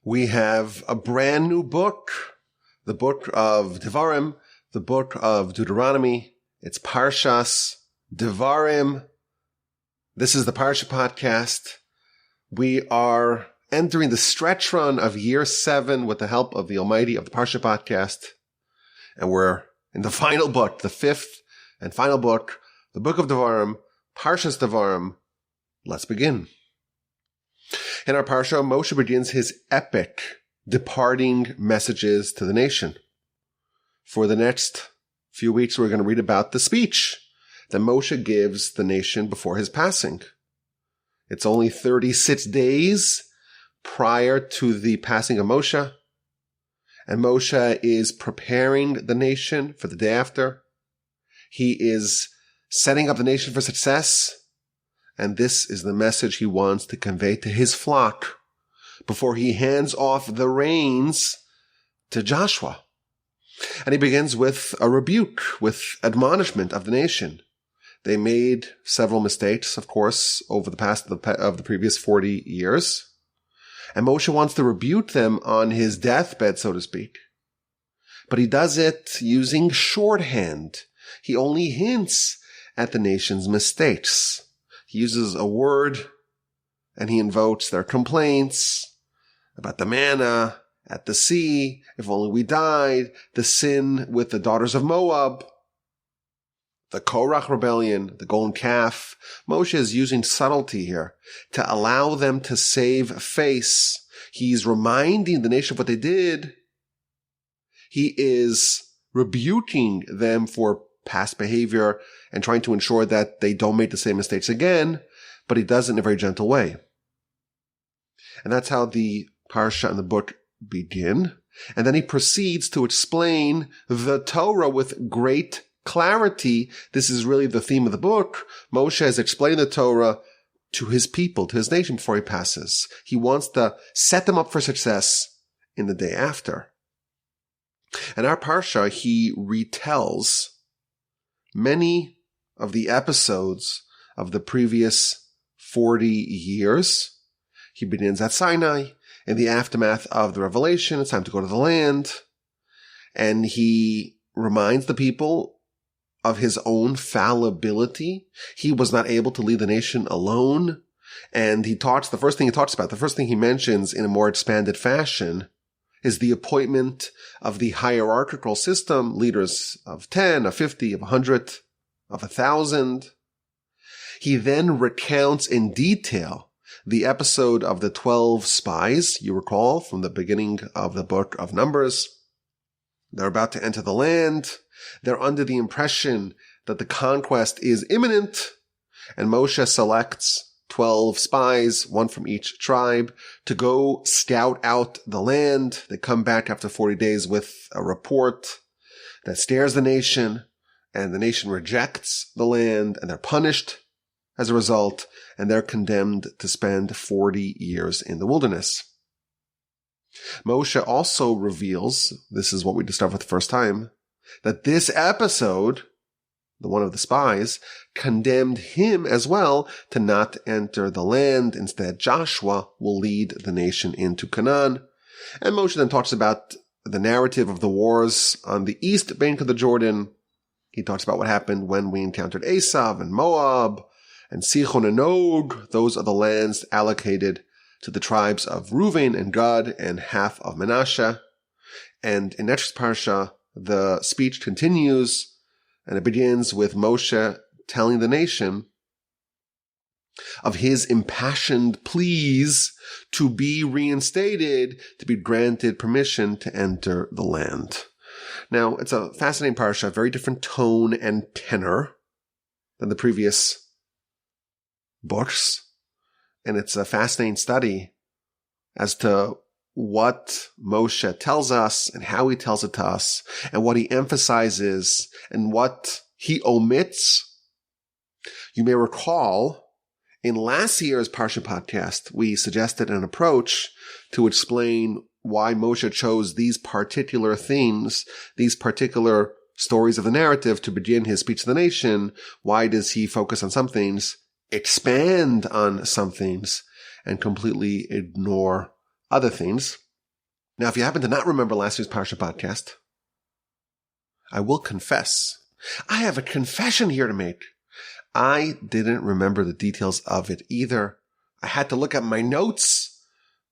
We have a brand new book, the book of Devarim, the book of Deuteronomy. It's Parshas Devarim. This is the Parsha Podcast. We are entering the stretch run of year 7 with the help of the Almighty of the Parsha Podcast. And we're in the final book, the 5th and final book, the book of Devarim, Parshas Devarim. Let's begin. In our Parsha, Moshe begins his epic departing messages to the nation. For the next few weeks, we're going to read about the speech that Moshe gives the nation before his passing. It's only 36 days prior to the passing of Moshe, and Moshe is preparing the nation for the day after. He is setting up the nation for success. And this is the message he wants to convey to his flock before he hands off the reins to Joshua. And he begins with a rebuke, with admonishment of the nation. They made several mistakes, of course, over the past of the previous 40 years. And Moshe wants to rebuke them on his deathbed, so to speak. But he does it using shorthand. He only hints at the nation's mistakes. He uses a word, and he invokes their complaints about the manna at the sea, if only we died, the sin with the daughters of Moab, the Korach rebellion, the golden calf. Moshe is using subtlety here to allow them to save face. He's reminding the nation of what they did. He is rebuking them for past behavior and trying to ensure that they don't make the same mistakes again, but he does it in a very gentle way. And that's how the Parsha and the book begin. And then he proceeds to explain the Torah with great clarity. This is really the theme of the book. Moshe has explained the Torah to his people, to his nation before he passes. He wants to set them up for success in the day after. In our Parsha, he retells many of the episodes of the previous 40 years. He begins at Sinai, in the aftermath of the revelation. It's time to go to the land. And he reminds the people of his own fallibility. He was not able to lead the nation alone. And the first thing he mentions in a more expanded fashion is the appointment of the hierarchical system, leaders of 10, of 50, of 100, of 1,000. He then recounts in detail the episode of the 12 spies, you recall, from the beginning of the book of Numbers. They're about to enter the land. They're under the impression that the conquest is imminent, and Moshe selects 12 spies, one from each tribe, to go scout out the land. They come back after 40 days with a report that scares the nation, and the nation rejects the land, and they're punished as a result, and they're condemned to spend 40 years in the wilderness. Moshe also reveals, this is what we discovered for the first time, that this episode, the one of the spies, condemned him as well to not enter the land. Instead, Joshua will lead the nation into Canaan. And Moshe then talks about the narrative of the wars on the east bank of the Jordan. He talks about what happened when we encountered Esav and Moab and Sichon and Og. Those are the lands allocated to the tribes of Reuven and Gad and half of Manasseh. And in next Parsha, the speech continues, and it begins with Moshe telling the nation of his impassioned pleas to be reinstated, to be granted permission to enter the land. Now, it's a fascinating parsha, very different tone and tenor than the previous books, and it's a fascinating study as to what Moshe tells us and how he tells it to us and what he emphasizes and what he omits. You may recall in last year's Parsha Podcast, we suggested an approach to explain why Moshe chose these particular themes, these particular stories of the narrative to begin his speech to the nation. Why does he focus on some things, expand on some things, and completely ignore other things? Now, if you happen to not remember last week's Parsha Podcast, I will confess. I have a confession here to make. I didn't remember the details of it either. I had to look at my notes,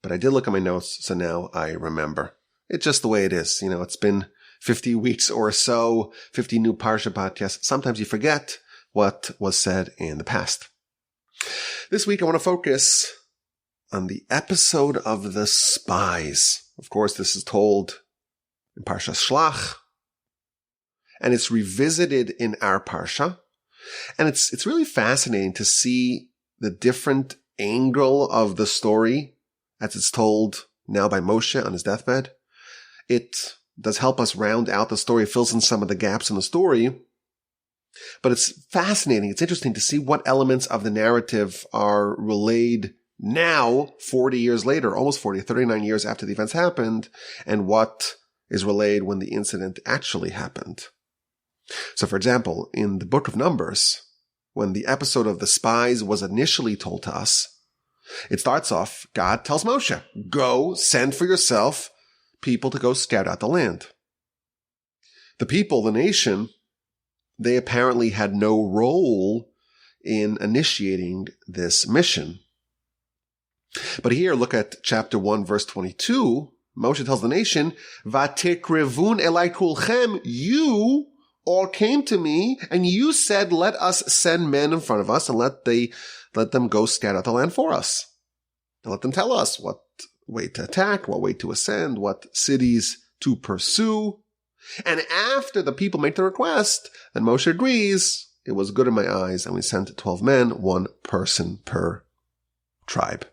but I did look at my notes, so now I remember. It's just the way it is. It's been 50 weeks or so, 50 new Parsha Podcasts. Sometimes you forget what was said in the past. This week, I want to focus on the episode of the Spies. Of course, this is told in Parsha Shlach, and it's revisited in our Parsha. And it's really fascinating to see the different angle of the story as it's told now by Moshe on his deathbed. It does help us round out the story, fills in some of the gaps in the story. But it's fascinating. It's interesting to see what elements of the narrative are relayed now, 40 years later, almost 40, 39 years after the events happened, and what is relayed when the incident actually happened. So, for example, in the book of Numbers, when the episode of the spies was initially told to us, it starts off, God tells Moshe, go send for yourself people to go scout out the land. The people, the nation, they apparently had no role in initiating this mission. But here, look at chapter 1, verse 22. Moshe tells the nation, Vatekrevun elai kulchem, you all came to me, and you said, let us send men in front of us, and let them go scout out the land for us. And let them tell us what way to attack, what way to ascend, what cities to pursue. And after the people make the request, then Moshe agrees, it was good in my eyes, and we sent 12 men, one person per tribe.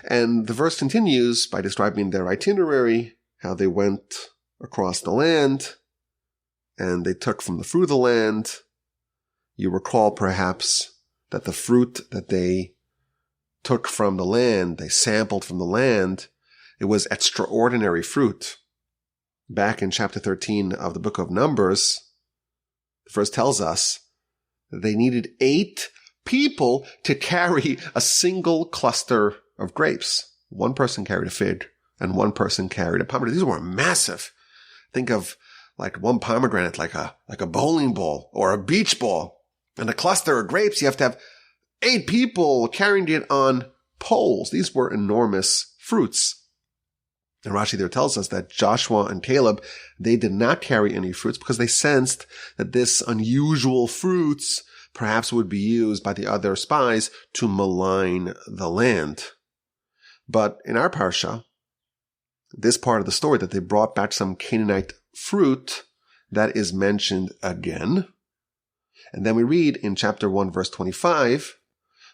And the verse continues by describing their itinerary, how they went across the land, and they took from the fruit of the land. You recall perhaps that the fruit that they took from the land, they sampled from the land, it was extraordinary fruit. Back in chapter 13 of the book of Numbers, the verse tells us that they needed 8 people to carry a single cluster of grapes. One person carried a fig and one person carried a pomegranate. These were massive. Think of like one pomegranate, like a bowling ball or a beach ball. And a cluster of grapes, you have to have 8 people carrying it on poles. These were enormous fruits. And Rashi there tells us that Joshua and Caleb, they did not carry any fruits because they sensed that this unusual fruits perhaps would be used by the other spies to malign the land. But in our Parsha, this part of the story that they brought back some Canaanite fruit, that is mentioned again. And then we read in chapter 1, verse 25,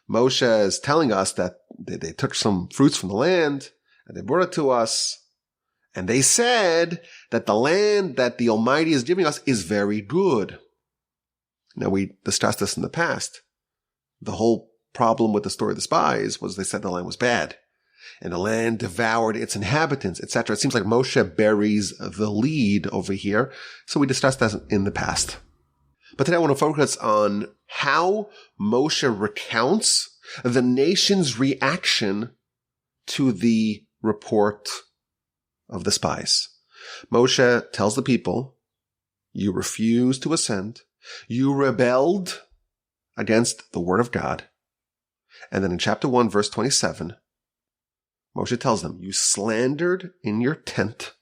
Moshe is telling us that they took some fruits from the land and they brought it to us. And they said that the land that the Almighty is giving us is very good. Now, we discussed this in the past. The whole problem with the story of the spies was they said the land was bad. And the land devoured its inhabitants, etc. It seems like Moshe buries the lead over here. So we discussed that in the past. But today I want to focus on how Moshe recounts the nation's reaction to the report of the spies. Moshe tells the people, you refused to ascend. You rebelled against the word of God. And then in chapter 1, verse 27, Moshe tells them, you slandered in your tent,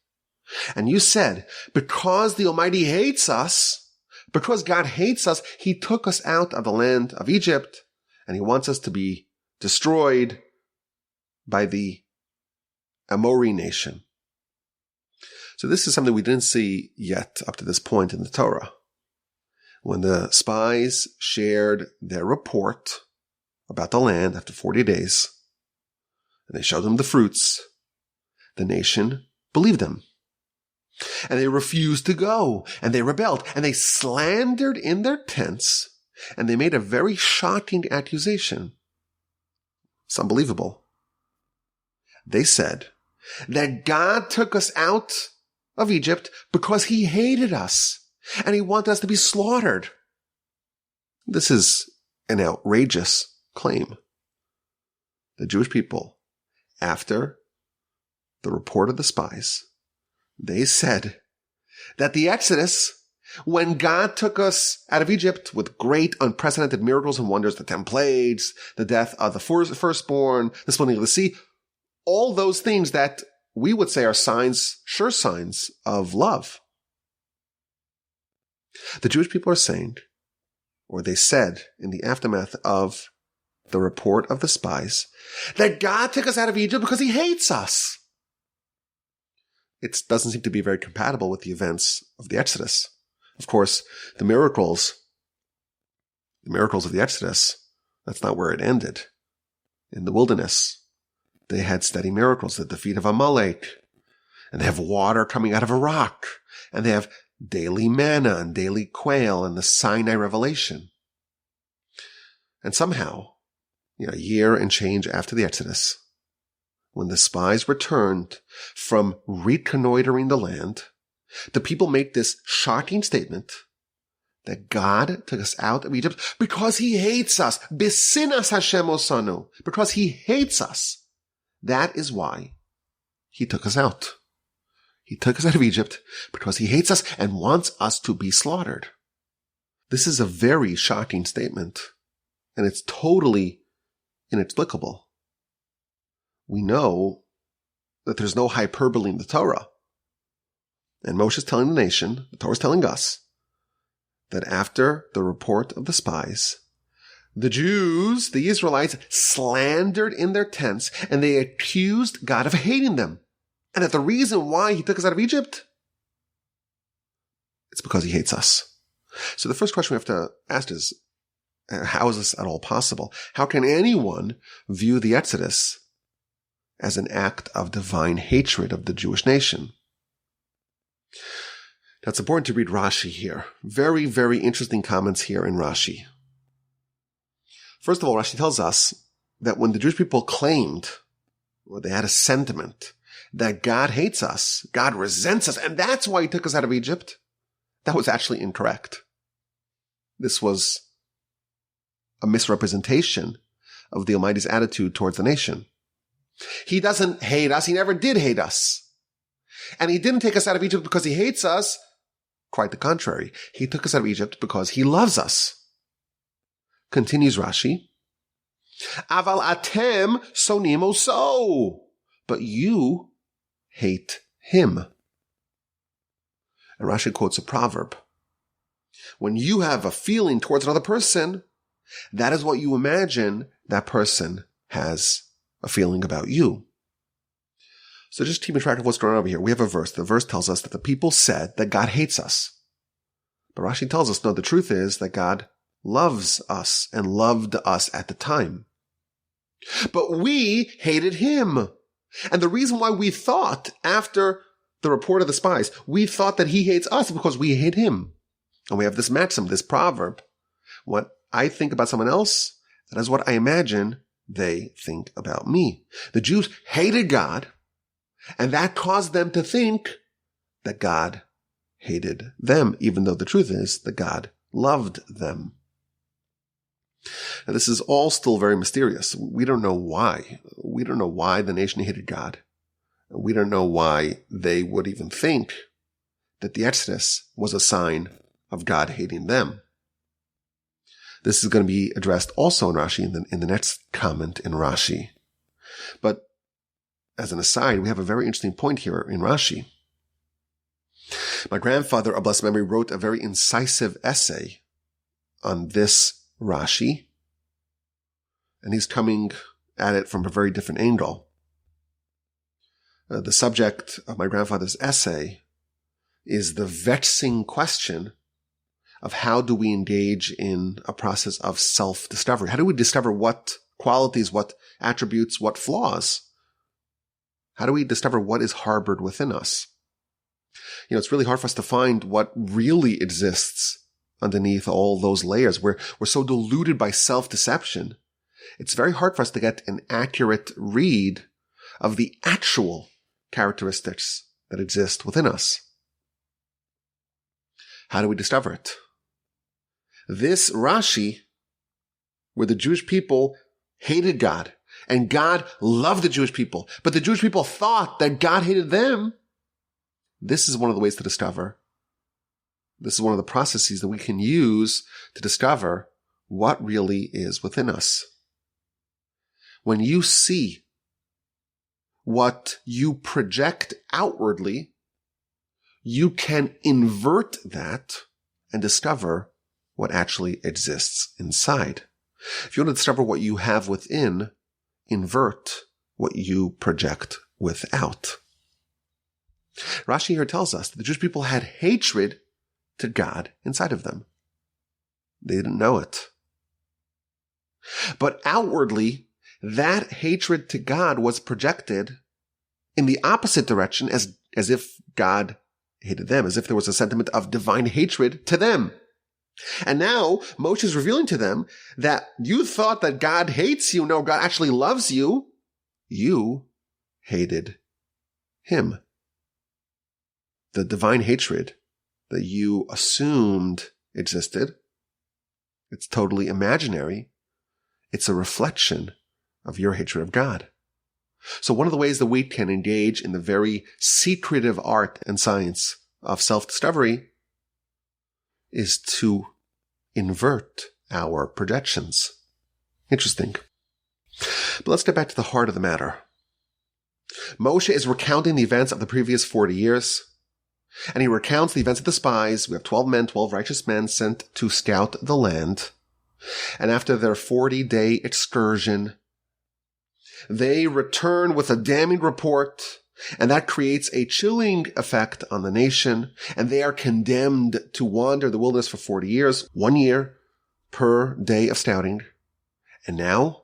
and you said, because the Almighty hates us, because God hates us, he took us out of the land of Egypt, and he wants us to be destroyed by the Amori nation. So this is something we didn't see yet up to this point in the Torah. When the spies shared their report about the land after 40 days, and they showed them the fruits, the nation believed them. And they refused to go, and they rebelled, and they slandered in their tents, and they made a very shocking accusation. It's unbelievable. They said that God took us out of Egypt because he hated us, and he wanted us to be slaughtered. This is an outrageous claim. The Jewish people, after the report of the spies, they said that the Exodus, when God took us out of Egypt with great unprecedented miracles and wonders, the 10 plagues, the death of the firstborn, the splitting of the sea, all those things that we would say are signs, sure signs of love. The Jewish people are saying, or they said in the aftermath of the report of the spies, that God took us out of Egypt because he hates us. It doesn't seem to be very compatible with the events of the Exodus. Of course, the miracles of the Exodus, that's not where it ended. In the wilderness, they had steady miracles, the defeat of Amalek, and they have water coming out of a rock, and they have daily manna and daily quail and the Sinai revelation. And somehow, a year and change after the Exodus, when the spies returned from reconnoitering the land, the people make this shocking statement that God took us out of Egypt because he hates us. Besinas Hashem osanu. Because he hates us. That is why he took us out. He took us out of Egypt because he hates us and wants us to be slaughtered. This is a very shocking statement, and it's totally inexplicable. We know that there's no hyperbole in the Torah. And Moshe is telling the nation, the Torah is telling us, that after the report of the spies, the Jews, the Israelites, slandered in their tents, and they accused God of hating them. And that the reason why he took us out of Egypt, it's because he hates us. So the first question we have to ask is, how is this at all possible? How can anyone view the Exodus as an act of divine hatred of the Jewish nation? Now, it's important to read Rashi here. Very, very interesting comments here in Rashi. First of all, Rashi tells us that when the Jewish people claimed, or they had a sentiment, that God hates us, God resents us, and that's why he took us out of Egypt, that was actually incorrect. This was a misrepresentation of the Almighty's attitude towards the nation. He doesn't hate us. He never did hate us. And he didn't take us out of Egypt because he hates us. Quite the contrary. He took us out of Egypt because he loves us. Continues Rashi. Aval atem sonim oso. But you hate him. And Rashi quotes a proverb. When you have a feeling towards another person, that is what you imagine that person has a feeling about you. So just keep track of what's going on over here. We have a verse. The verse tells us that the people said that God hates us. But Rashi tells us, no, the truth is that God loves us and loved us at the time. But we hated him. And the reason why we thought after the report of the spies, we thought that he hates us because we hate him. And we have this maxim, this proverb. What I think about someone else, that is what I imagine they think about me. The Jews hated God, and that caused them to think that God hated them, even though the truth is that God loved them. Now, this is all still very mysterious. We don't know why. We don't know why the nation hated God. We don't know why they would even think that the Exodus was a sign of God hating them. This is going to be addressed also in Rashi, in the next comment in Rashi. But as an aside, we have a very interesting point here in Rashi. My grandfather, of blessed memory, wrote a very incisive essay on this Rashi, and he's coming at it from a very different angle. The subject of my grandfather's essay is the vexing question of how do we engage in a process of self-discovery? How do we discover what qualities, what attributes, what flaws? How do we discover what is harbored within us? It's really hard for us to find what really exists underneath all those layers. We're so deluded by self-deception. It's very hard for us to get an accurate read of the actual characteristics that exist within us. How do we discover it? This Rashi, where the Jewish people hated God And God loved the Jewish people, but the Jewish people thought that God hated them. This is one of the ways to discover. This is one of the processes that we can use to discover what really is within us. When you see what you project outwardly, you can invert that and discover what actually exists inside. If you want to discover what you have within, invert what you project without. Rashi here tells us that the Jewish people had hatred to God inside of them. They didn't know it. But outwardly, that hatred to God was projected in the opposite direction as if God hated them, as if there was a sentiment of divine hatred to them. And now Moshe is revealing to them that you thought that God hates you. No, God actually loves you. You hated him. The divine hatred that you assumed existed, it's totally imaginary. It's a reflection of your hatred of God. So one of the ways that we can engage in the very secretive art and science of self-discovery is to invert our projections. Interesting. But let's get back to the heart of the matter. Moshe is recounting the events of the previous 40 years, and he recounts the events of the spies. We have 12 righteous men sent to scout the land. And after their 40-day excursion, they return with a damning report, and that creates a chilling effect on the nation, and they are condemned to wander the wilderness for 40 years, 1 year per day of scouting. And now,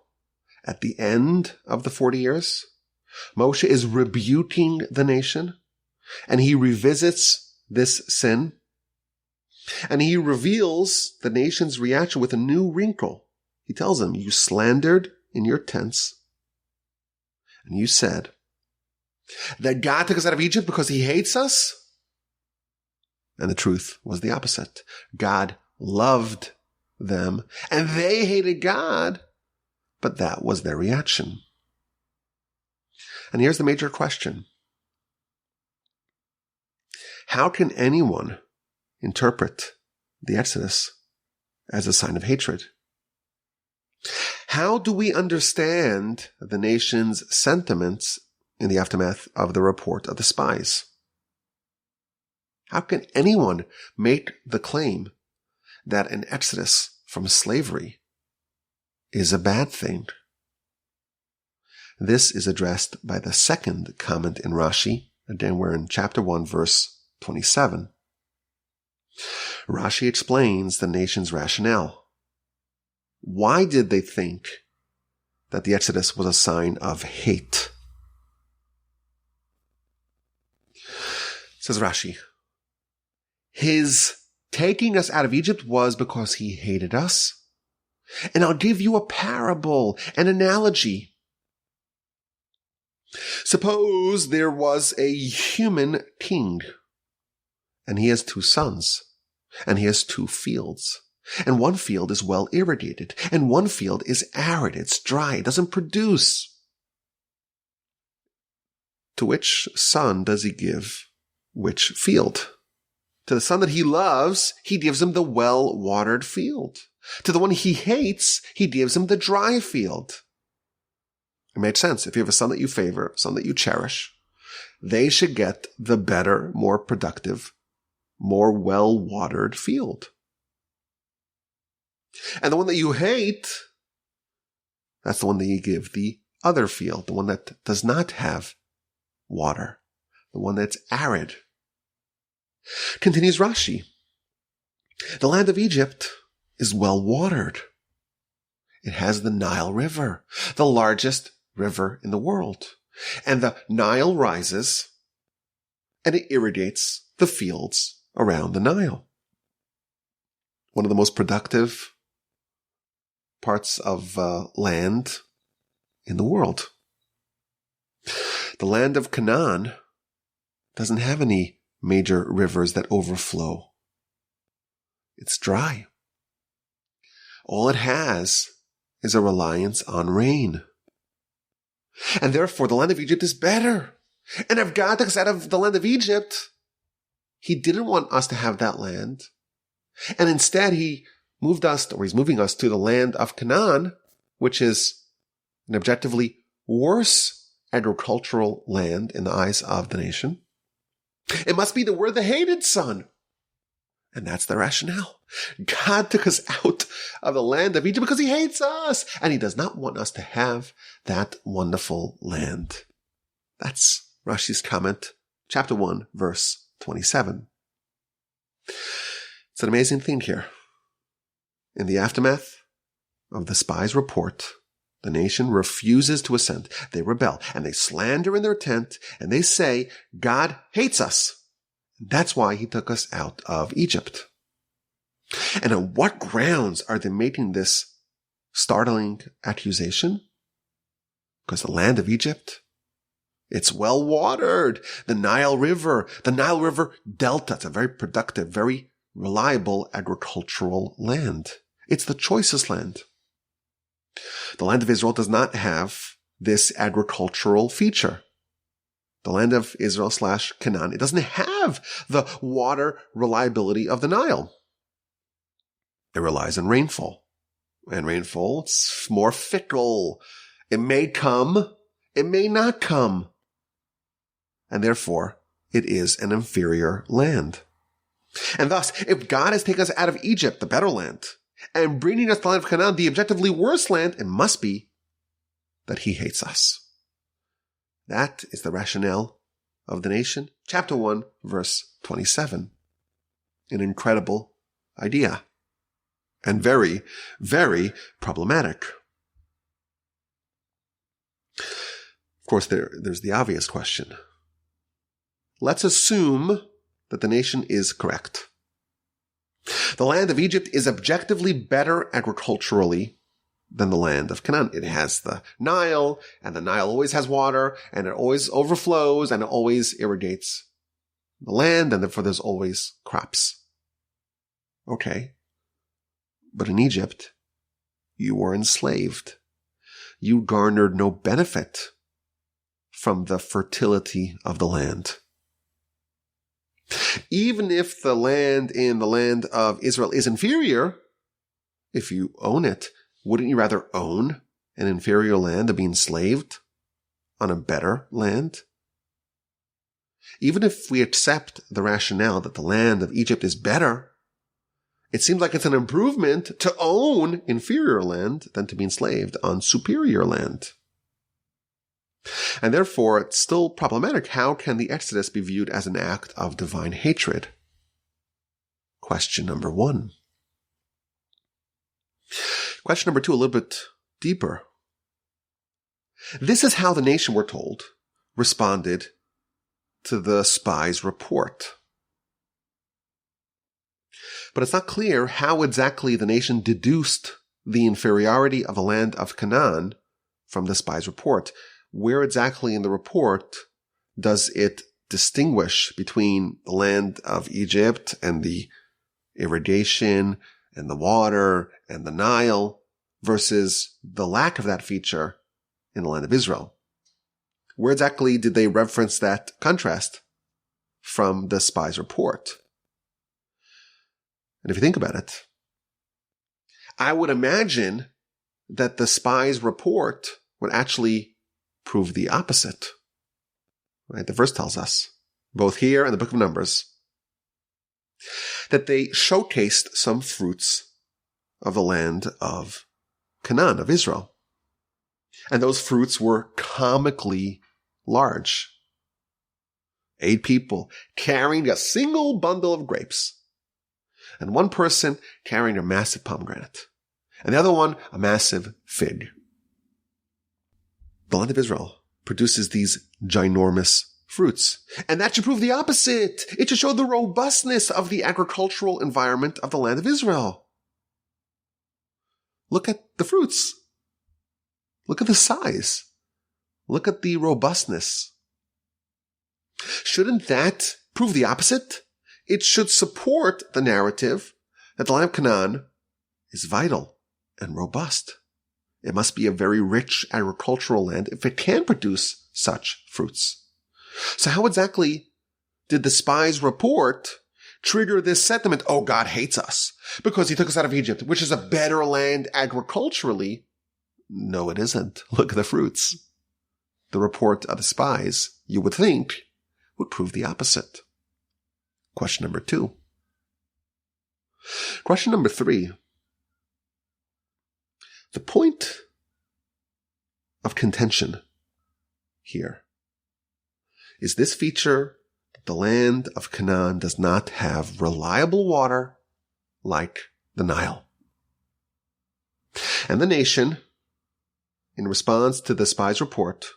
at the end of the 40 years, Moshe is rebuking the nation, and he revisits this sin, and he reveals the nation's reaction with a new wrinkle. He tells them, you slandered in your tents, and you said that God took us out of Egypt because he hates us. And the truth was the opposite. God loved them, and they hated God, but that was their reaction. And here's the major question. How can anyone interpret the Exodus as a sign of hatred? How do we understand the nation's sentiments in the aftermath of the report of the spies? How can anyone make the claim that an exodus from slavery is a bad thing? This is addressed by the second comment in Rashi. Again, we're in chapter 1, verse 27. Rashi explains the nation's rationale. Why did they think that the Exodus was a sign of hate? Says Rashi, his taking us out of Egypt was because he hated us. And I'll give you a parable, an analogy. Suppose there was a human king, and he has 2 sons, and he has 2 fields. And one field is well irrigated, and one field is arid, it's dry, it doesn't produce. To which son does he give which field? To the son that he loves, he gives him the well-watered field. To the one he hates, he gives him the dry field. It makes sense. If you have a son that you favor, son that you cherish, they should get the better, more productive, more well-watered field. And the one that you hate, that's the one that you give the other field, the one that does not have water, the one that's arid. Continues Rashi. The land of Egypt is well watered. It has the Nile River, the largest river in the world. And the Nile rises and it irrigates the fields around the Nile. One of the most productive parts of land in the world. The land of Canaan doesn't have any major rivers that overflow. It's dry. All it has is a reliance on rain. And therefore, the land of Egypt is better. And if God took us out of the land of Egypt, he didn't want us to have that land. And instead, he's moving us to the land of Canaan, which is an objectively worse agricultural land in the eyes of the nation. It must be that we're the hated son. And that's the rationale. God took us out of the land of Egypt because he hates us. And he does not want us to have that wonderful land. That's Rashi's comment, chapter 1, verse 27. It's an amazing thing here. In the aftermath of the spies' report, the nation refuses to assent. They rebel and they slander in their tent and they say, God hates us. That's why he took us out of Egypt. And on what grounds are they making this startling accusation? Because the land of Egypt, it's well watered. The Nile River Delta, it's a very productive, very reliable agricultural land. It's the choicest land. The land of Israel does not have this agricultural feature. The land of Israel / Canaan, it doesn't have the water reliability of the Nile. It relies on rainfall. And rainfall, it's more fickle. It may come, it may not come. And therefore, it is an inferior land. And thus, if God has taken us out of Egypt, the better land, and bringing us to the land of Canaan, the objectively worse land, it must be that he hates us. That is the rationale of the nation. Chapter 1, verse 27. An incredible idea. And very, very problematic. Of course, there's the obvious question. Let's assume that the nation is correct. The land of Egypt is objectively better agriculturally than the land of Canaan. It has the Nile, and the Nile always has water, and it always overflows, and it always irrigates the land, and therefore there's always crops. Okay. But in Egypt, you were enslaved. You garnered no benefit from the fertility of the land. Even if the land in the land of Israel is inferior, if you own it, wouldn't you rather own an inferior land than be enslaved on a better land? Even if we accept the rationale that the land of Egypt is better, it seems like it's an improvement to own inferior land than to be enslaved on superior land. And therefore, it's still problematic. How can the Exodus be viewed as an act of divine hatred? Question number 1. Question number 2, a little bit deeper. This is how the nation, we're told, responded to the spies' report. But it's not clear how exactly the nation deduced the inferiority of the land of Canaan from the spies' report. Where exactly in the report does it distinguish between the land of Egypt and the irrigation and the water and the Nile versus the lack of that feature in the land of Israel? Where exactly did they reference that contrast from the spies' report? And if you think about it, I would imagine that the spies' report would actually prove the opposite. Right? The verse tells us, both here and the book of Numbers, that they showcased some fruits of the land of Canaan, of Israel. And those fruits were comically large. 8 people carrying a single bundle of grapes. And one person carrying a massive pomegranate. And the other one, a massive fig. The land of Israel produces these ginormous fruits. And that should prove the opposite. It should show the robustness of the agricultural environment of the land of Israel. Look at the fruits. Look at the size. Look at the robustness. Shouldn't that prove the opposite? It should support the narrative that the land of Canaan is vital and robust. It must be a very rich agricultural land if it can produce such fruits. So how exactly did the spies' report trigger this sentiment, oh, God hates us because he took us out of Egypt, which is a better land agriculturally? No, it isn't. Look at the fruits. The report of the spies, you would think, would prove the opposite. Question number 2. Question number 3. The point of contention here is this feature that the land of Canaan does not have reliable water like the Nile. And the nation, in response to the spies' report,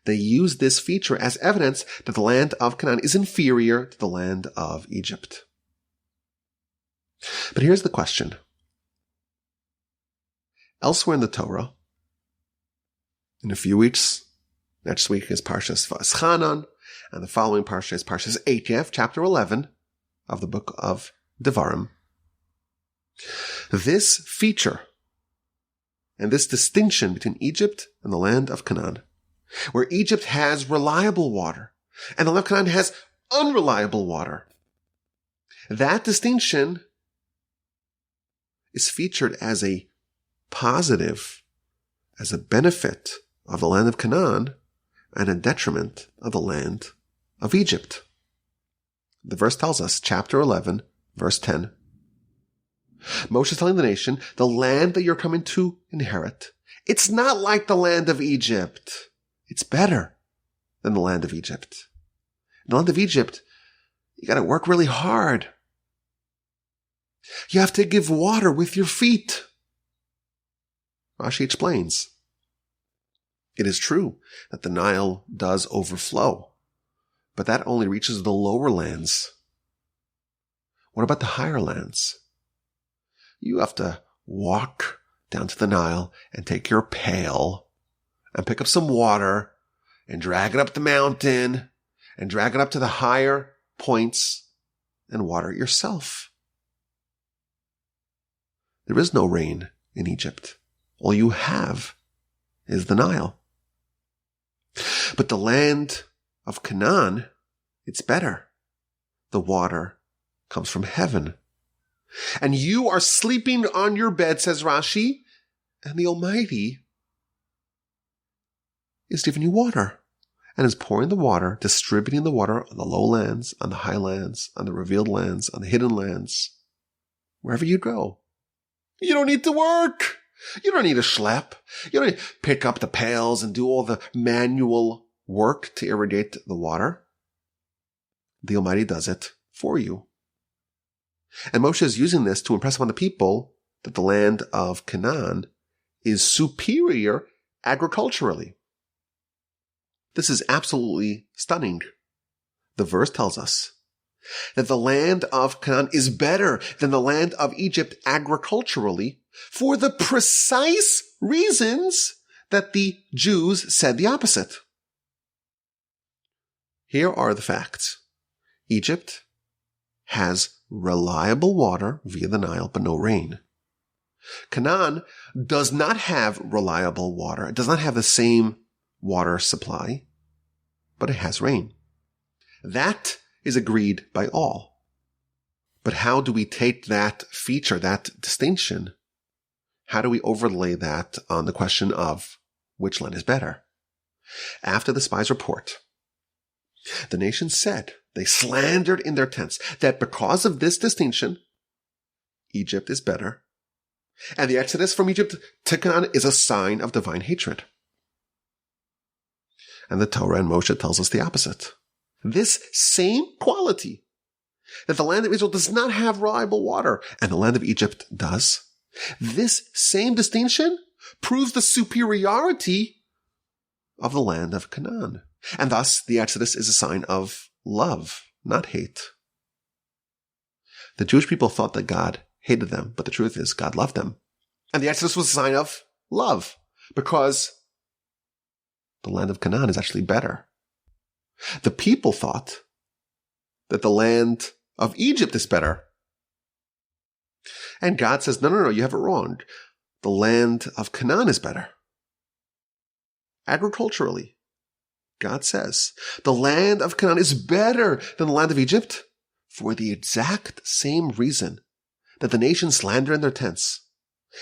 they use this feature as evidence that the land of Canaan is inferior to the land of Egypt. But here's the question. Elsewhere in the Torah, in a few weeks, next week is Parsha Podcast, and the following Parsha is Parsha Eikev, chapter 11 of the book of Devarim. This feature and this distinction between Egypt and the land of Canaan, where Egypt has reliable water and the land of Canaan has unreliable water, that distinction is featured as a positive, as a benefit of the land of Canaan and a detriment of the land of Egypt. The verse tells us, chapter 11, verse 10, Moshe is telling the nation, the land that you're coming to inherit, it's not like the land of Egypt. It's better than the land of Egypt. In the land of Egypt, you got to work really hard. You have to give water with your feet. Rashi explains, it is true that the Nile does overflow, but that only reaches the lower lands. What about the higher lands? You have to walk down to the Nile and take your pail and pick up some water and drag it up the mountain and drag it up to the higher points and water it yourself. There is no rain in Egypt. All you have is the Nile. But the land of Canaan, it's better. The water comes from heaven. And you are sleeping on your bed, says Rashi, and the Almighty is giving you water and is pouring the water, distributing the water on the lowlands, on the highlands, on the revealed lands, on the hidden lands, wherever you go. You don't need to work. You don't need to schlep. You don't need to pick up the pails and do all the manual work to irrigate the water. The Almighty does it for you. And Moshe is using this to impress upon the people that the land of Canaan is superior agriculturally. This is absolutely stunning. The verse tells us that the land of Canaan is better than the land of Egypt agriculturally for the precise reasons that the Jews said the opposite. Here are the facts. Egypt has reliable water via the Nile, but no rain. Canaan does not have reliable water. It does not have the same water supply, but it has rain. That is agreed by all. But how do we take that feature, that distinction? How do we overlay that on the question of which land is better? After the spies' report, the nation said, they slandered in their tents that because of this distinction, Egypt is better. And the exodus from Egypt to Canaan is a sign of divine hatred. And the Torah and Moshe tells us the opposite. This same quality, that the land of Israel does not have reliable water, and the land of Egypt does, this same distinction proves the superiority of the land of Canaan. And thus, the Exodus is a sign of love, not hate. The Jewish people thought that God hated them, but the truth is God loved them. And the Exodus was a sign of love, because the land of Canaan is actually better. The people thought that the land of Egypt is better. And God says, no, you have it wrong. the land of Canaan is better. Agriculturally, God says, the land of Canaan is better than the land of Egypt for the exact same reason that the nations slander in their tents.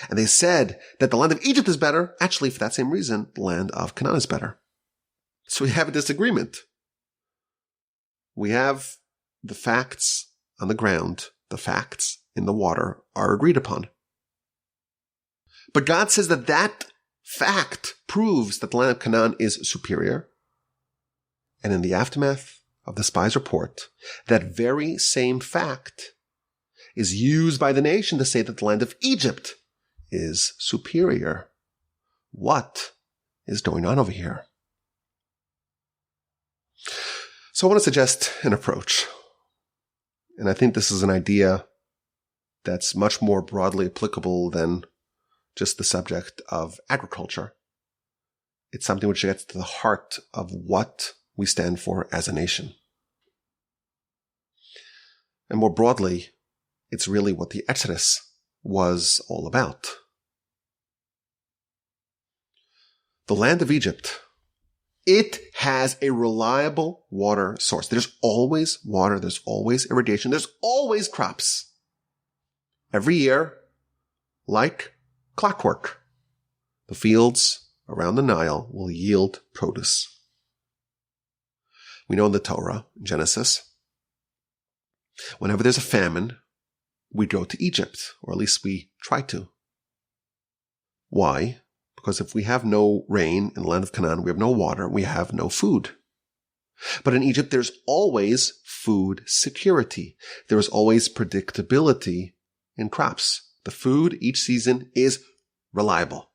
And they said that the land of Egypt is better. Actually, for that same reason, the land of Canaan is better. So we have a disagreement. We have the facts on the ground, the facts in the water are agreed upon. But God says that that fact proves that the land of Canaan is superior. And in the aftermath of the Spies report, that very same fact is used by the nation to say that the land of Egypt is superior. What is going on over here? So I want to suggest an approach. And I think this is an idea that's much more broadly applicable than just the subject of agriculture. It's something which gets to the heart of what we stand for as a nation. And more broadly, it's really what the Exodus was all about. The land of Egypt, it has a reliable water source. There's always water. There's always irrigation. There's always crops. Every year, like clockwork, the fields around the Nile will yield produce. We know in the Torah, Genesis, whenever there's a famine, we go to Egypt, or at least we try to. Why? Because if we have no rain in the land of Canaan, we have no water, we have no food. But in Egypt, there's always food security. There is always predictability in crops. The food each season is reliable.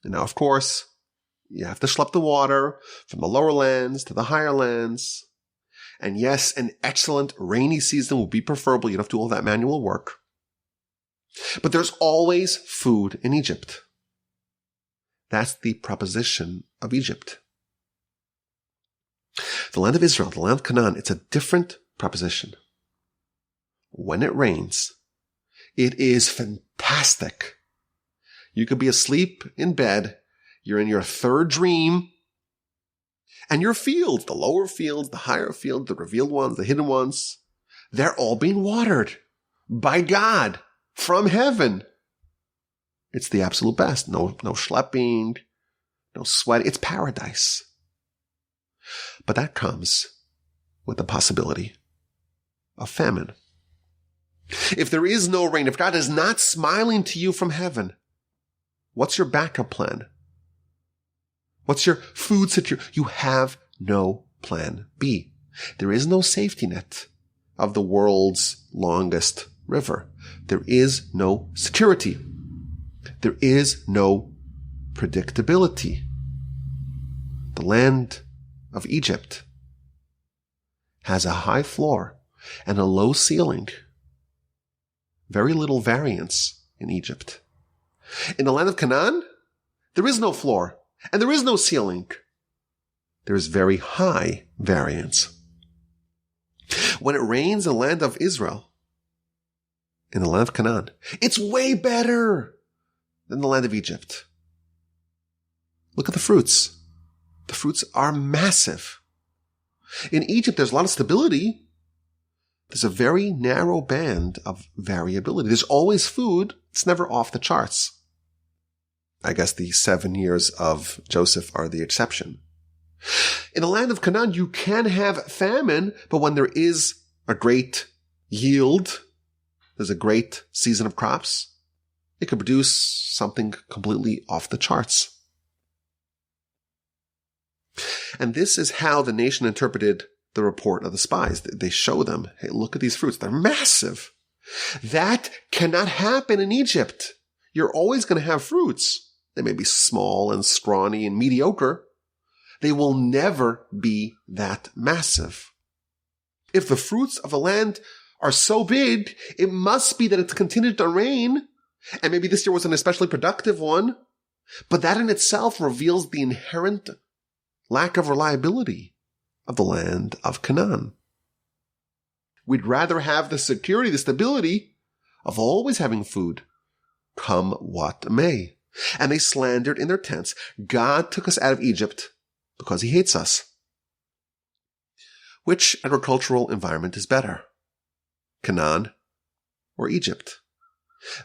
And now, of course, you have to schlep the water from the lower lands to the higher lands. And yes, an excellent rainy season will be preferable. You don't have to do all that manual work. But there's always food in Egypt. That's the proposition of Egypt. The land of Israel, the land of Canaan, it's a different proposition. When it rains, it is fantastic. You could be asleep in bed. You're in your third dream. And your fields, the lower fields, the higher fields, the revealed ones, the hidden ones, they're all being watered by God from heaven. It's the absolute best. No schlepping, no sweat. It's paradise. But that comes with the possibility of famine. If there is no rain, if God is not smiling to you from heaven, what's your backup plan? What's your food situation? You have no plan B. There is no safety net of the world's longest river. There is no security. There is no predictability. The land of Egypt has a high floor and a low ceiling. Very little variance in Egypt. In the land of Canaan, there is no floor and there is no ceiling. There is very high variance. When it rains in the land of Israel, in the land of Canaan, it's way better than the land of Egypt. Look at the fruits. The fruits are massive. In Egypt, there's a lot of stability. There's a very narrow band of variability. There's always food. It's never off the charts. I guess the 7 years of Joseph are the exception. In the land of Canaan, you can have famine, but when there is a great yield, there's a great season of crops, it could produce something completely off the charts. And this is how the nation interpreted the report of the spies. They show them, hey, look at these fruits. They're massive. That cannot happen in Egypt. You're always going to have fruits. They may be small and scrawny and mediocre. They will never be that massive. If the fruits of the land are so big, it must be that it's continued to rain. And maybe this year was an especially productive one. But that in itself reveals the inherent lack of reliability of the land of Canaan. We'd rather have the security, the stability of always having food, come what may. And they slandered in their tents. God took us out of Egypt because he hates us. Which agricultural environment is better? Canaan or Egypt?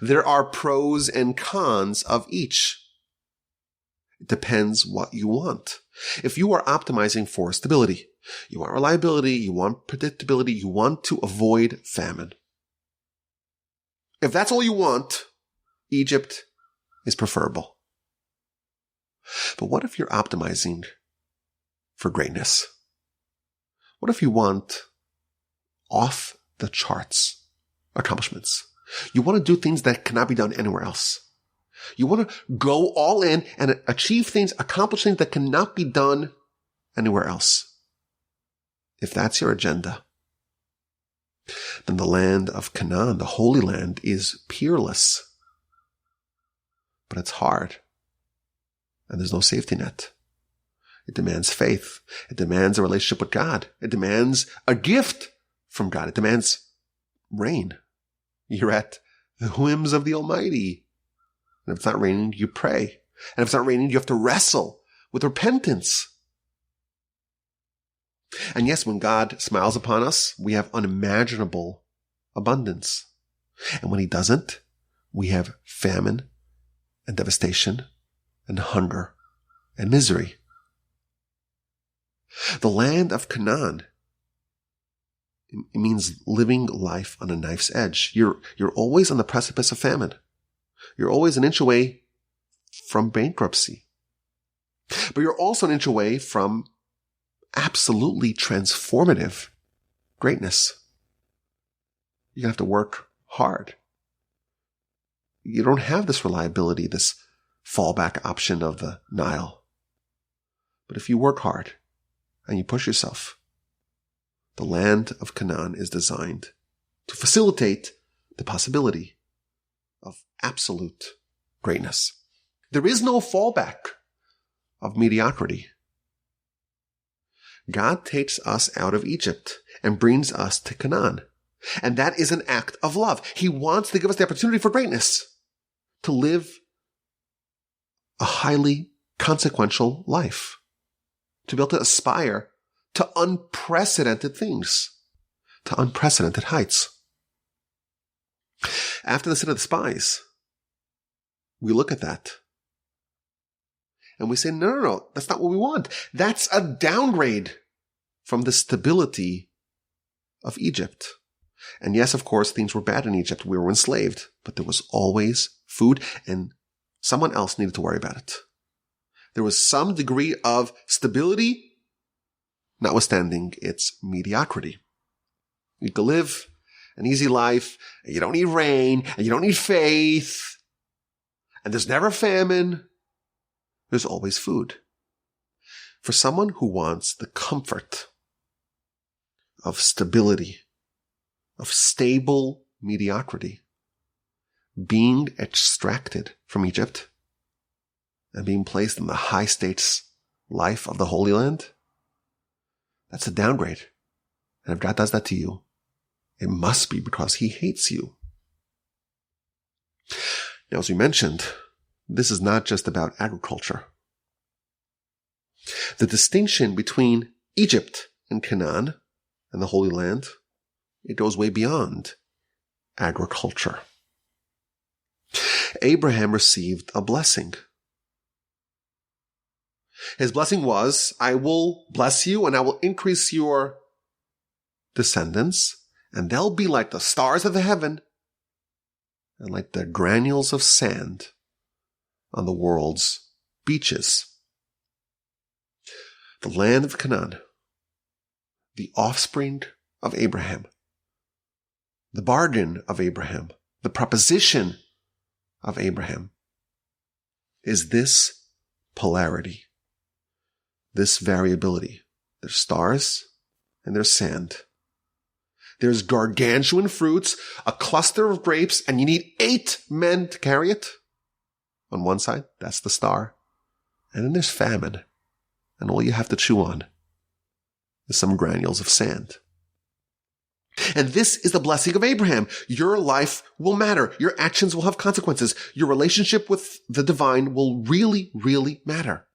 There are pros and cons of each. It depends what you want. If you are optimizing for stability, you want reliability, you want predictability, you want to avoid famine. If that's all you want, Egypt is preferable. But what if you're optimizing for greatness? What if you want off the charts accomplishments? You want to do things that cannot be done anywhere else. You want to go all in and achieve things, accomplish things that cannot be done anywhere else. If that's your agenda, then the land of Canaan, the Holy Land, is peerless. But it's hard. And there's no safety net. It demands faith. It demands a relationship with God. It demands a gift from God. It demands rain. You're at the whims of the Almighty. And if it's not raining, you pray. And if it's not raining, you have to wrestle with repentance. And yes, when God smiles upon us, we have unimaginable abundance. And when he doesn't, we have famine and devastation and hunger and misery. The land of Canaan, it means living life on a knife's edge. You're always on the precipice of famine. You're always an inch away from bankruptcy. But you're also an inch away from absolutely transformative greatness. You're going to have to work hard. You don't have this reliability, this fallback option of the Nile. But if you work hard and you push yourself, the land of Canaan is designed to facilitate the possibility of absolute greatness. There is no fallback of mediocrity. God takes us out of Egypt and brings us to Canaan. And that is an act of love. He wants to give us the opportunity for greatness, to live a highly consequential life, to be able to aspire to unprecedented things, to unprecedented heights. After the sin of the spies, we look at that and we say, no, that's not what we want. That's a downgrade from the stability of Egypt. And yes, of course, things were bad in Egypt. We were enslaved, but there was always food and someone else needed to worry about it. There was some degree of stability, notwithstanding its mediocrity. You could live an easy life, and you don't need rain, and you don't need faith, and there's never famine. There's always food. For someone who wants the comfort of stability, of stable mediocrity, being extracted from Egypt and being placed in the high stakes life of the Holy Land, that's a downgrade. And if God does that to you, it must be because he hates you. Now, as we mentioned, this is not just about agriculture. The distinction between Egypt and Canaan and the Holy Land, it goes way beyond agriculture. Abraham received a blessing. His blessing was, I will bless you and I will increase your descendants, and they'll be like the stars of the heaven and like the granules of sand on the world's beaches. The land of Canaan, the offspring of Abraham, the bargain of Abraham, the proposition of Abraham, is this polarity, this variability. There's stars and there's sand. There's gargantuan fruits, a cluster of grapes, and you need 8 men to carry it. On one side, that's the star. And then there's famine. And all you have to chew on is some granules of sand. And this is the blessing of Abraham. Your life will matter. Your actions will have consequences. Your relationship with the divine will really, really matter.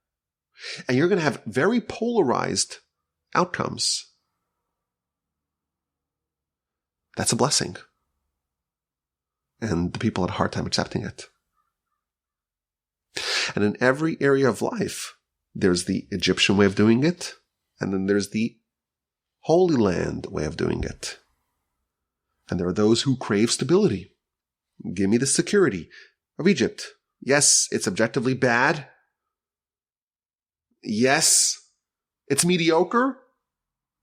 And you're going to have very polarized outcomes. That's a blessing. And the people had a hard time accepting it. And in every area of life, there's the Egyptian way of doing it, and then there's the Holy Land way of doing it. And there are those who crave stability. Give me the security of Egypt. Yes, it's objectively bad. Yes, it's mediocre,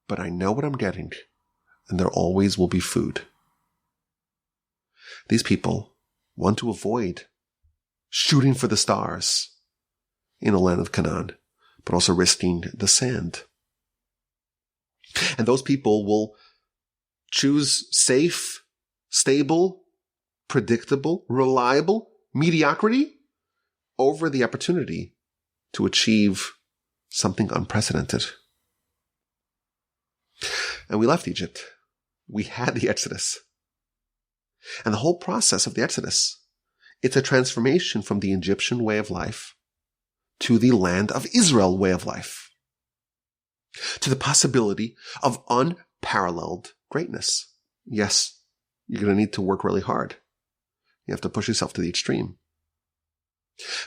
but I know what I'm getting, and there always will be food. These people want to avoid shooting for the stars in the land of Canaan, but also risking the sand. And those people will choose safe, stable, predictable, reliable mediocrity over the opportunity to achieve something unprecedented. And we left Egypt. We had the Exodus. And the whole process of the Exodus, it's a transformation from the Egyptian way of life to the land of Israel way of life, to the possibility of unparalleled greatness. Yes, you're going to need to work really hard. You have to push yourself to the extreme.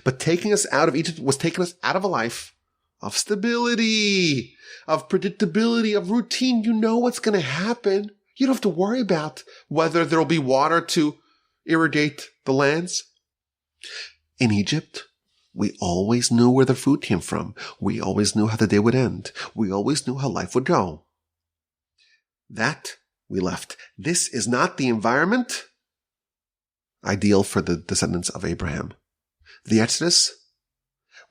But taking us out of Egypt was taking us out of a life of stability, of predictability, of routine. You know what's going to happen. You don't have to worry about whether there will be water to irrigate the lands. In Egypt, we always knew where the food came from. We always knew how the day would end. We always knew how life would go. That we left. This is not the environment ideal for the descendants of Abraham. The Exodus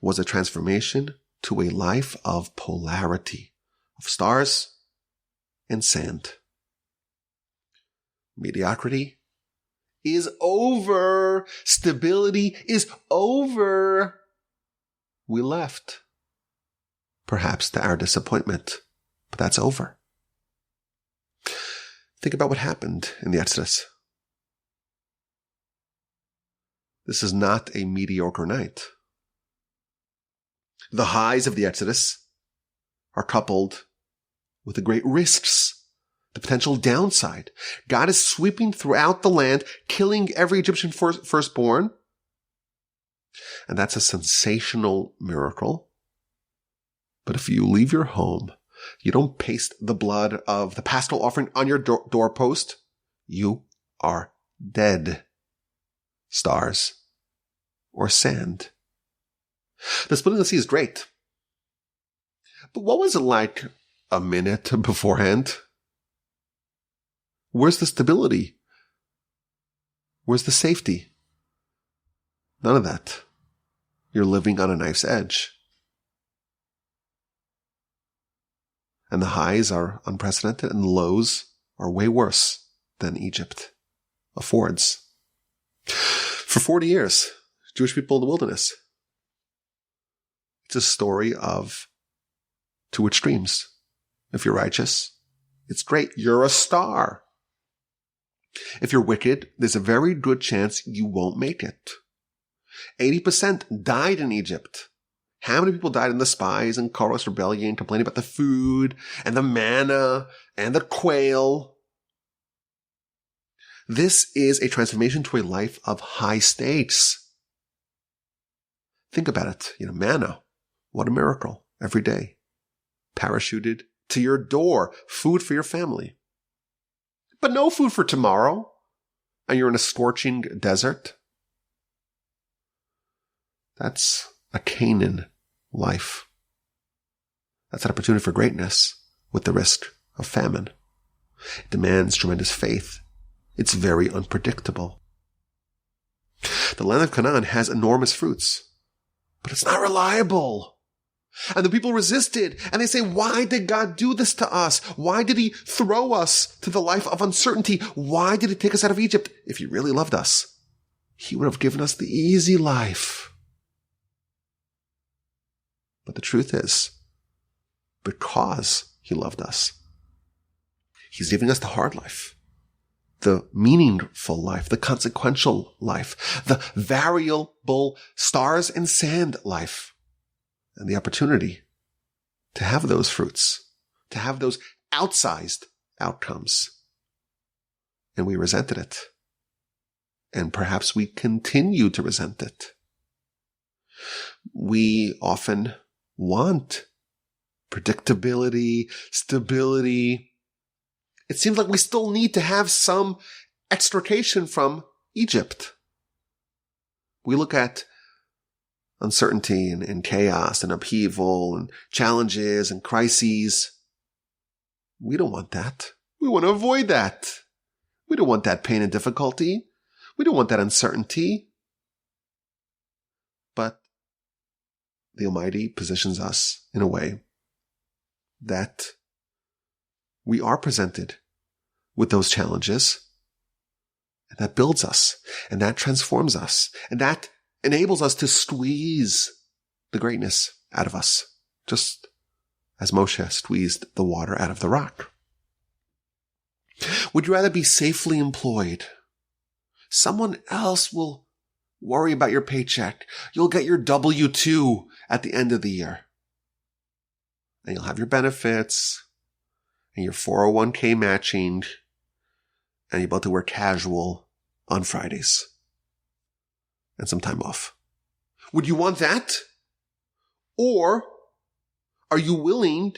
was a transformation to a life of polarity, of stars and sand. Mediocrity is over. Stability is over. We left. Perhaps to our disappointment, but that's over. Think about what happened in the Exodus. This is not a mediocre night. The highs of the Exodus are coupled with the great risks, the potential downside. God is sweeping throughout the land, killing every Egyptian firstborn. And that's a sensational miracle. But if you leave your home, you don't paste the blood of the paschal offering on your doorpost, you are dead. Stars or sand. The splitting of the sea is great. But what was it like a minute beforehand? Where's the stability? Where's the safety? None of that. You're living on a knife's edge. And the highs are unprecedented and the lows are way worse than Egypt affords. For 40 years, Jewish people in the wilderness. It's a story of two extremes. If you're righteous, it's great. You're a star. If you're wicked, there's a very good chance you won't make it. 80% died in Egypt. How many people died in the Spies and Korah's rebellion, complaining about the food and the manna and the quail? This is a transformation to a life of high stakes. Think about it. Manna. What a miracle. Every day. Parachuted to your door. Food for your family. But no food for tomorrow. And you're in a scorching desert. That's a Canaan life. That's an opportunity for greatness with the risk of famine. It demands tremendous faith. It's very unpredictable. The land of Canaan has enormous fruits, but it's not reliable. And the people resisted, and they say, why did God do this to us? Why did he throw us to the life of uncertainty? Why did he take us out of Egypt? If he really loved us, he would have given us the easy life. But the truth is, because he loved us, He's giving us the hard life, the meaningful life, the consequential life, the variable stars and sand life, and the opportunity to have those fruits, to have those outsized outcomes. And we resented it. And perhaps we continue to resent it. We often want predictability, stability. It seems like we still need to have some extrication from Egypt. We look at uncertainty and chaos and upheaval and challenges and crises. We don't want that. We want to avoid that. We don't want that pain and difficulty. We don't want that uncertainty. But the Almighty positions us in a way that we are presented with those challenges, and that builds us, and that transforms us, and that enables us to squeeze the greatness out of us, just as Moshe squeezed the water out of the rock. Would you rather be safely employed? Someone else will worry about your paycheck. You'll get your W-2 at the end of the year. And you'll have your benefits and your 401k matching, and you're about to wear casual on Fridays and some time off. Would you want that? Or are you willing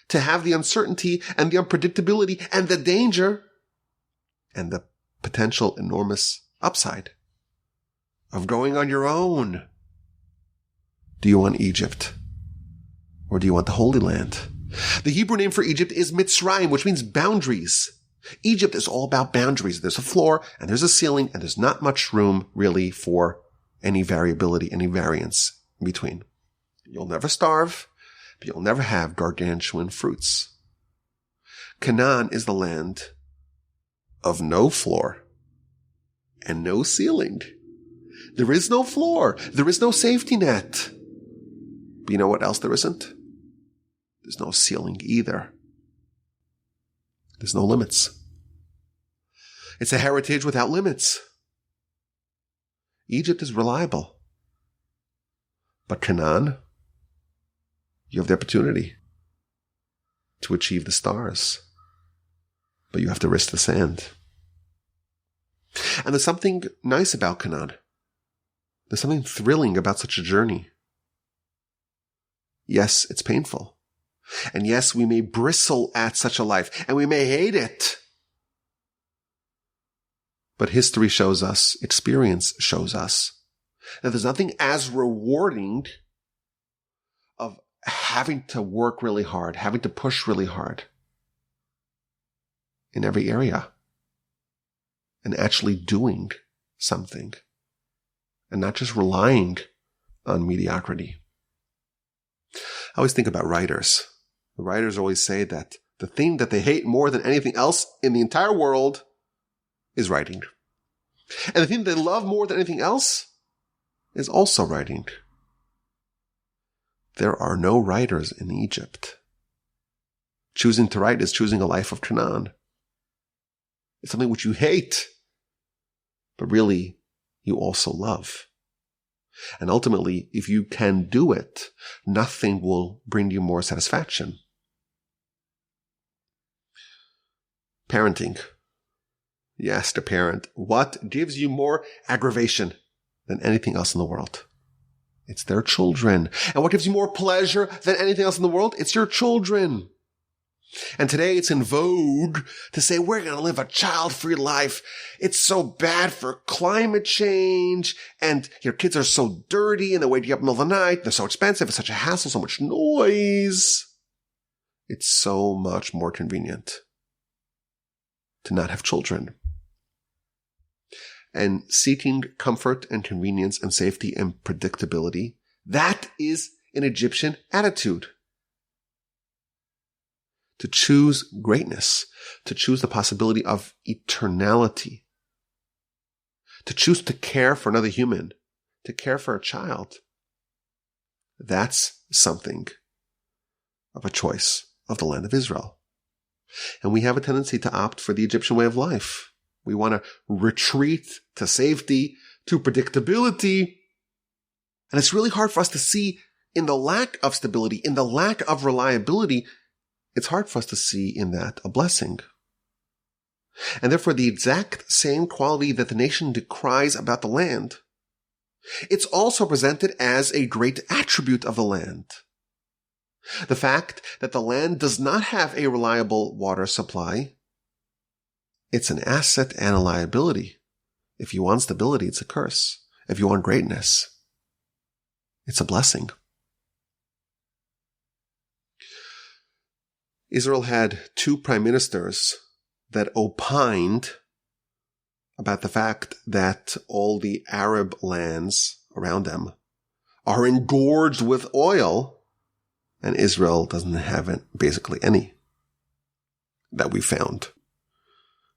to have the uncertainty and the unpredictability and the danger and the potential enormous upside of going on your own? Do you want Egypt? Or do you want the Holy Land? The Hebrew name for Egypt is Mitzrayim, which means boundaries. Egypt is all about boundaries. There's a floor and there's a ceiling, and there's not much room really for any variability, any variance in between. You'll never starve, but you'll never have gargantuan fruits. Canaan is the land of no floor and no ceiling. There is no floor. There is no safety net. But you know what else there isn't? There's no ceiling either. There's no limits. It's a heritage without limits. Egypt is reliable. But Canaan, you have the opportunity to achieve the stars. But you have to risk the sand. And there's something nice about Canaan. There's something thrilling about such a journey. Yes, it's painful. And yes, we may bristle at such a life, and we may hate it. But history shows us, experience shows us, that there's nothing as rewarding of having to work really hard, having to push really hard in every area, and actually doing something, and not just relying on mediocrity. I always think about writers. The writers always say that the thing that they hate more than anything else in the entire world is writing. And the thing they love more than anything else is also writing. There are no writers in Egypt. Choosing to write is choosing a life of Canaan. It's something which you hate, but really you also love. And ultimately, if you can do it, nothing will bring you more satisfaction. Parenting. Yes, to parent. What gives you more aggravation than anything else in the world? It's their children. And what gives you more pleasure than anything else in the world? It's your children. And today it's in vogue to say we're going to live a child-free life. It's so bad for climate change, and your kids are so dirty and they wake you up in the middle of the night. They're so expensive. It's such a hassle, so much noise. It's so much more convenient to not have children. And seeking comfort and convenience and safety and predictability, that is an Egyptian attitude. To choose greatness, to choose the possibility of eternality, to choose to care for another human, to care for a child. That's something of a choice of the land of Israel. And we have a tendency to opt for the Egyptian way of life. We want to retreat to safety, to predictability. And it's really hard for us to see in the lack of stability, in the lack of reliability, it's hard for us to see in that a blessing. And therefore, the exact same quality that the nation decries about the land, it's also presented as a great attribute of the land. The fact that the land does not have a reliable water supply, it's an asset and a liability. If you want stability, it's a curse. If you want greatness, it's a blessing. Israel had 2 prime ministers that opined about the fact that all the Arab lands around them are engorged with oil, and Israel doesn't have basically any that we found.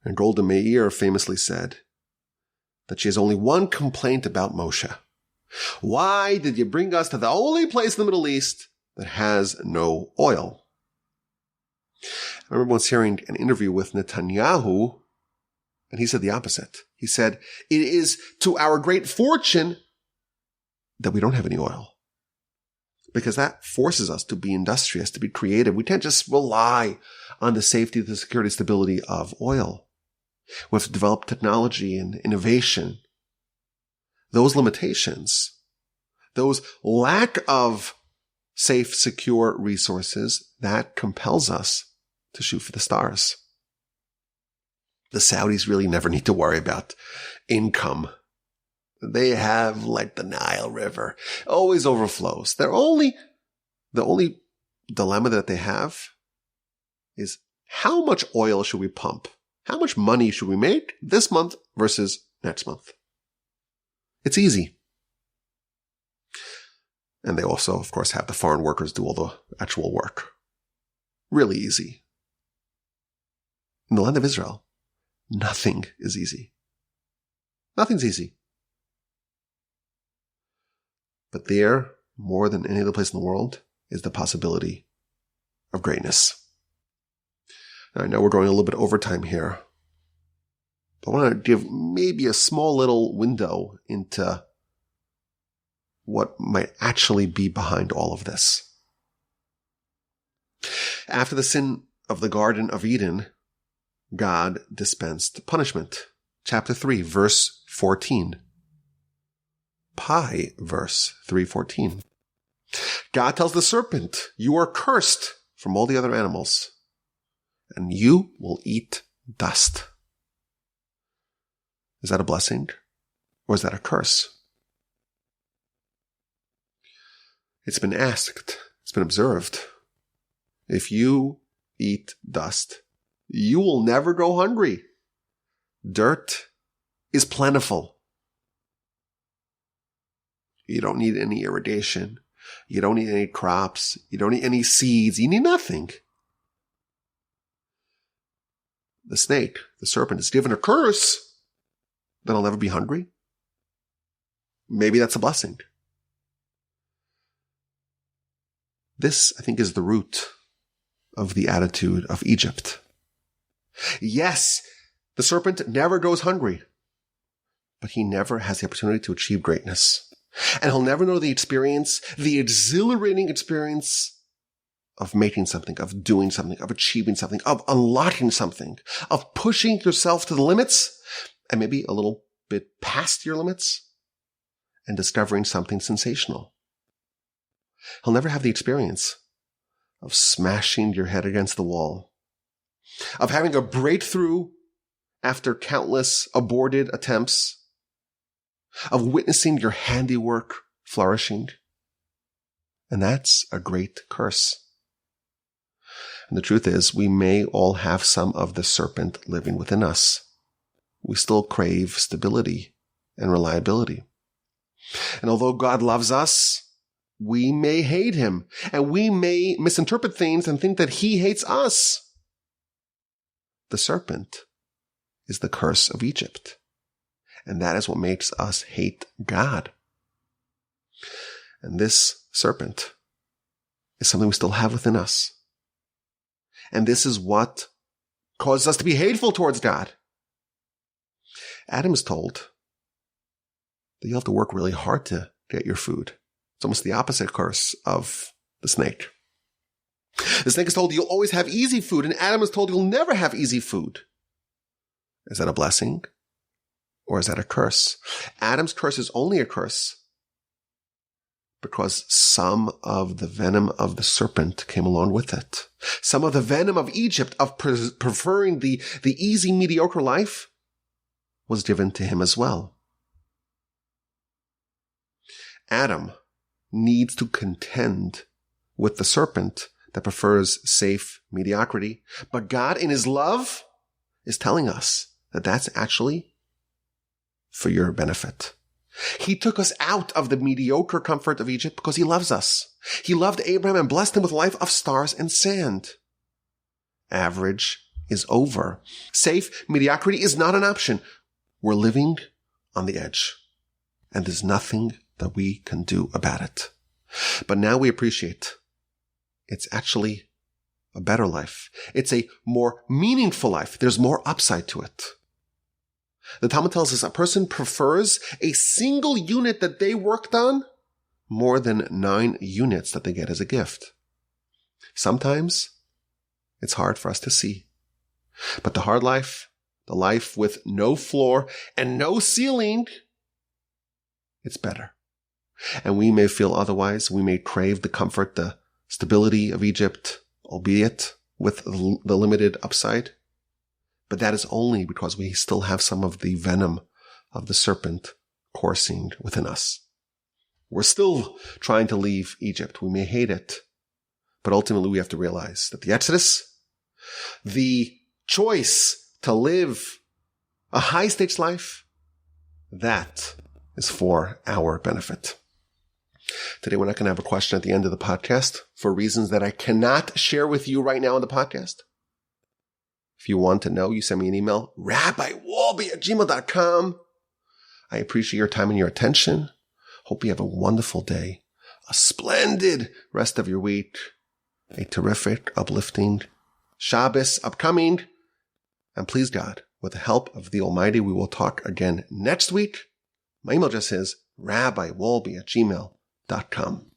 And Golda Meir famously said that she has only one complaint about Moshe. Why did you bring us to the only place in the Middle East that has no oil? I remember once hearing an interview with Netanyahu, and he said the opposite. He said, it is to our great fortune that we don't have any oil, because that forces us to be industrious, to be creative. We can't just rely on the safety, the security, stability of oil. We have to develop technology and innovation. Those limitations, those lack of safe, secure resources, that compels us to shoot for the stars. The Saudis really never need to worry about income. They have, like the Nile River, always overflows. The only dilemma that they have is how much oil should we pump? How much money should we make this month versus next month? It's easy. And they also, of course, have the foreign workers do all the actual work. Really easy. In the land of Israel, nothing is easy. Nothing's easy. But there, more than any other place in the world, is the possibility of greatness. Now, I know we're going a little bit overtime here, but I want to give maybe a small little window into what might actually be behind all of this. After the sin of the Garden of Eden, God dispensed punishment. Chapter 3, verse 14. Verse 3:14. God tells the serpent, you are cursed from all the other animals, and you will eat dust. Is that a blessing, or is that a curse? It's been asked, it's been observed, if you eat dust, you will never go hungry. Dirt is plentiful. You don't need any irrigation. You don't need any crops. You don't need any seeds. You need nothing. The snake, the serpent, is given a curse, then I'll never be hungry. Maybe that's a blessing. This, I think, is the root of the attitude of Egypt. Yes, the serpent never goes hungry, but he never has the opportunity to achieve greatness. And he'll never know the experience, the exhilarating experience of making something, of doing something, of achieving something, of unlocking something, of pushing yourself to the limits and maybe a little bit past your limits and discovering something sensational. He'll never have the experience of smashing your head against the wall, of having a breakthrough after countless aborted attempts, of witnessing your handiwork flourishing. And that's a great curse. And the truth is, we may all have some of the serpent living within us. We still crave stability and reliability. And although God loves us, we may hate him, and we may misinterpret things and think that he hates us. The serpent is the curse of Egypt. And that is what makes us hate God. And this serpent is something we still have within us. And this is what causes us to be hateful towards God. Adam is told that you have to work really hard to get your food. It's almost the opposite curse of the snake. The snake is told you'll always have easy food, and Adam is told you'll never have easy food. Is that a blessing? Or is that a curse? Adam's curse is only a curse because some of the venom of the serpent came along with it. Some of the venom of Egypt, of preferring the easy, mediocre life, was given to him as well. Adam needs to contend with the serpent that prefers safe mediocrity. But God, in his love, is telling us that that's actually for your benefit. He took us out of the mediocre comfort of Egypt because he loves us. He loved Abraham and blessed him with a life of stars and sand. Average is over. Safe mediocrity is not an option. We're living on the edge, and there's nothing that we can do about it. But now we appreciate it's actually a better life. It's a more meaningful life. There's more upside to it. The Talmud tells us a person prefers a single unit that they worked on more than 9 units that they get as a gift. Sometimes it's hard for us to see. But the hard life, the life with no floor and no ceiling, it's better. And we may feel otherwise. We may crave the comfort, the stability of Egypt, albeit with the limited upside. But that is only because we still have some of the venom of the serpent coursing within us. We're still trying to leave Egypt. We may hate it, but ultimately we have to realize that the Exodus, the choice to live a high-stakes life, that is for our benefit. Today we're not going to have a question at the end of the podcast for reasons that I cannot share with you right now on the podcast. If you want to know, you send me an email, rabbiwolbe@gmail.com. I appreciate your time and your attention. Hope you have a wonderful day, a splendid rest of your week, a terrific, uplifting Shabbos upcoming. And please God, with the help of the Almighty, we will talk again next week. My email address is rabbiwolbe@gmail.com.